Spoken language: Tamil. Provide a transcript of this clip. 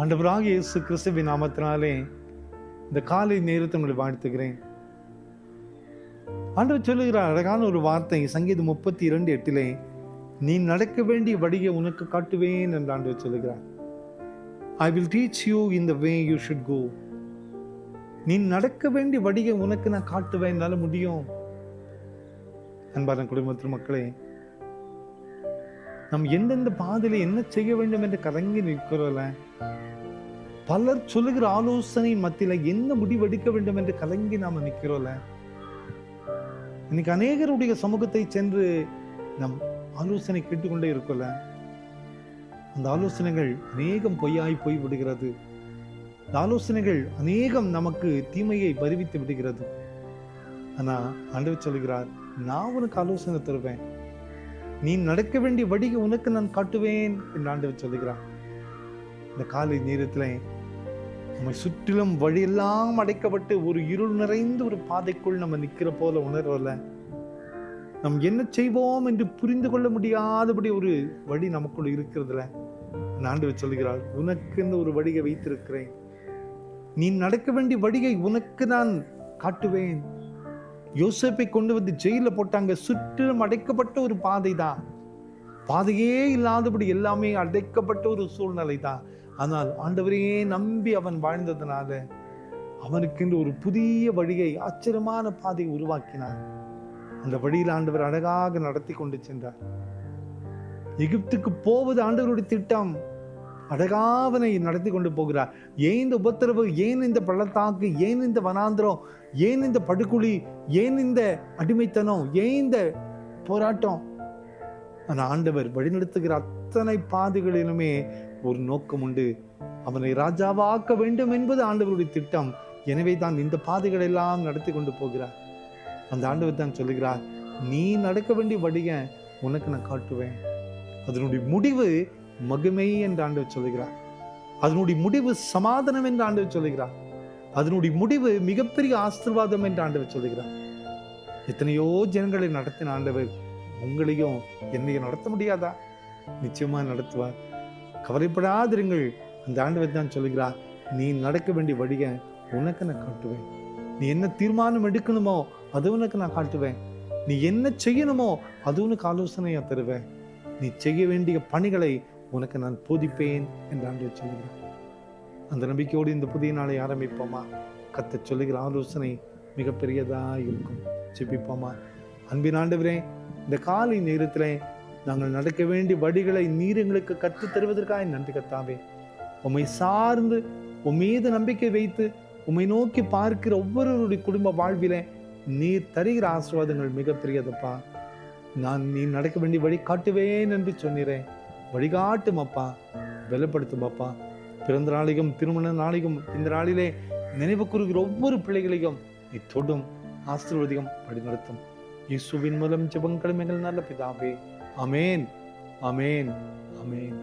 ஆண்டவராகிய இயேசு கிறிஸ்துவின் நாமத்தினாலே இந்த காலை நேரத்தை உங்களை வாழ்த்துகிறேன். ஆண்டவர் சொல்லுகிறார் அழகான ஒரு வார்த்தை, சங்கீதம் 32:8, நீ நடக்க வேண்டிய வழியை உனக்கு காட்டுவேன் என்று ஆண்டவர் சொல்லுகிறார். I will teach you in the way you should go. நீ நடக்க வேண்டிய வழியை உனக்கு நான் காட்டுவேன், என்னால முடியும். அன்பான குடும்பத்தின் மக்களே, நாம் எந்தெந்த பாதையில என்ன செய்ய வேண்டும் என்று கலங்கி நிற்கிறோம்ல, பலர் சொல்லுகிற ஆலோசனையின் மத்தியில என்ன முடிவெடுக்க வேண்டும் என்று கலங்கி நாம நிற்கிறோம்ல, இன்னைக்கு அநேகருடைய சமூகத்தை சென்று நம் ஆலோசனை கேட்டுக்கொண்டே இருக்கோம்ல, அந்த ஆலோசனைகள் அநேகம் பொய்யாய் போய் விடுகிறது. இந்த ஆலோசனைகள் அநேகம் நமக்கு தீமையை வருவித்து விடுகிறது. ஆனா ஆண்டவர் சொல்லுகிறார், நான் உனக்கு ஆலோசனை தருவேன், நீ நடக்க வேண்டிய வழியை உனக்கு நான் காட்டுவேன் என்று ஆண்டவர் சொல்லுகிறார். இந்த காலை நேரத்துல நம்மை சுற்றிலும் வழியெல்லாம் அடைக்கப்பட்டு ஒரு இருள் நிறைந்த ஒரு பாதைக்குள் நம்ம நிக்கிற போல உணர்வல, நம் என்ன செய்வோம் என்று புரிந்து கொள்ள முடியாதபடி ஒரு வழி நமக்குள்ள இருக்கிறதுல ஆண்டவர் சொல்லுகிறார், உனக்கு இந்த ஒரு வழியை வைத்திருக்கிறேன், நீ நடக்க வேண்டிய வழியை உனக்கு நான் காட்டுவேன். யோசேப்பை கொண்டு வந்து ஜெயில போட்டாங்க, சுற்றிலும் அடைக்கப்பட்ட ஒரு பாதை தான், பாதையே இல்லாதபடி எல்லாமே அடைக்கப்பட்ட ஒரு சூழ்நிலை தான். ஆனால் ஆண்டவரையே நம்பி அவன் வாழ்ந்ததுனால அவனுக்கு ஒரு புதிய வழியை, ஆச்சரியமான பாதையை உருவாக்கினார். அந்த வழியில் ஆண்டவர் அழகாக நடத்தி கொண்டு சென்றார். எகிப்துக்கு போவது ஆண்டவருடைய திட்டம். அழகாவனை நடத்தி கொண்டு போகிறார். ஏன் இந்த உபத்திரவு, ஏன் இந்த பள்ளத்தாக்கு, ஏன் இந்த வனாந்திரம், ஏன் இந்த படுகுழி, ஏன் இந்த அடிமைத்தனம், ஏன் இந்த போராட்டம்? ஆனா ஆண்டவர் வழிநடத்துகிற அத்தனை பாதைகளிலுமே ஒரு நோக்கம் உண்டு. அவனை ராஜாவாக்க வேண்டும் என்பது ஆண்டவருடைய திட்டம். எனவே தான் இந்த பாதைகள் எல்லாம் நடத்தி கொண்டு போகிறார். அந்த ஆண்டவர் தான் சொல்லுகிறார், நீ நடக்க வேண்டிய வழியை உனக்கு நான் காட்டுவேன். அதனுடைய முடிவு மகிமை என்று ஆண்டவர் சொல்லுகிறார். அதனுடைய முடிவு சமாதானம் என்று ஆண்டவர் சொல்லுகிறார். அதனுடைய முடிவு மிகப்பெரிய ஆசீர்வாதம் என்று ஆண்டவர் சொல்லுகிறார். எத்தனையோ ஜனங்களை நடத்தின ஆண்டவர் உங்களையும் என்னையும் நடத்த முடியாதா? நிச்சயமா நடத்துவார். கவலைப்படாதிருங்கள். அந்த ஆண்டவர் தான் சொல்லுகிறார், நீ நடக்க வேண்டிய வழியை உனக்கு நான் காட்டுவேன். நீ என்ன தீர்மானம் எடுக்கணுமோ அது உனக்கு நான் காட்டுவேன். நீ என்ன செய்யணுமோ அது உனக்கு ஆலோசனையா தருவேன். நீ செய்ய வேண்டிய பணிகளை உனக்கு நான் போதிப்பேன் என்று ஆண்டவர் சொல்லுகிறார். அந்த நம்பிக்கையோடு இந்த புதிய நாளை ஆரம்பிப்போமா? கர்த்தர் சொல்லுகிற ஆலோசனை மிகப்பெரியதா இருக்கும். ஜெபிப்போமா? அன்பின் ஆண்டவரே, இந்த காலை நேரத்திலே நாங்கள் நடக்க வேண்டிய வழிகளை நீர் எங்களுக்கு கற்றுத் தருவதற்காக நன்றி கர்த்தாவே. உம்மை சார்ந்து உன் மீது நம்பிக்கை வைத்து உம்மை நோக்கி பார்க்கிற ஒவ்வொருவருடைய குடும்ப வாழ்விலே நீர் தருகிற ஆசீர்வாதங்கள் மிகப்பெரியதப்பா. நீ நடக்க வேண்டிய வழி காட்டுவேன் என்று சொன்னீரேன். வழிகாட்டும் அப்பா, பலப்படுத்தும் அப்பா. பிறந்த நாளையும் திருமண நாளையும் இந்த நாளிலே நினைவு கூறுகிற ஒவ்வொரு பிள்ளைகளையும் நீ தொடும், ஆசீர்வதியும், வழிநடத்தும். இயேசுவின் மூலம் ஜெபங்களும் எங்கள் நல்ல பிதாவே. ஆமேன், ஆமேன், ஆமேன்.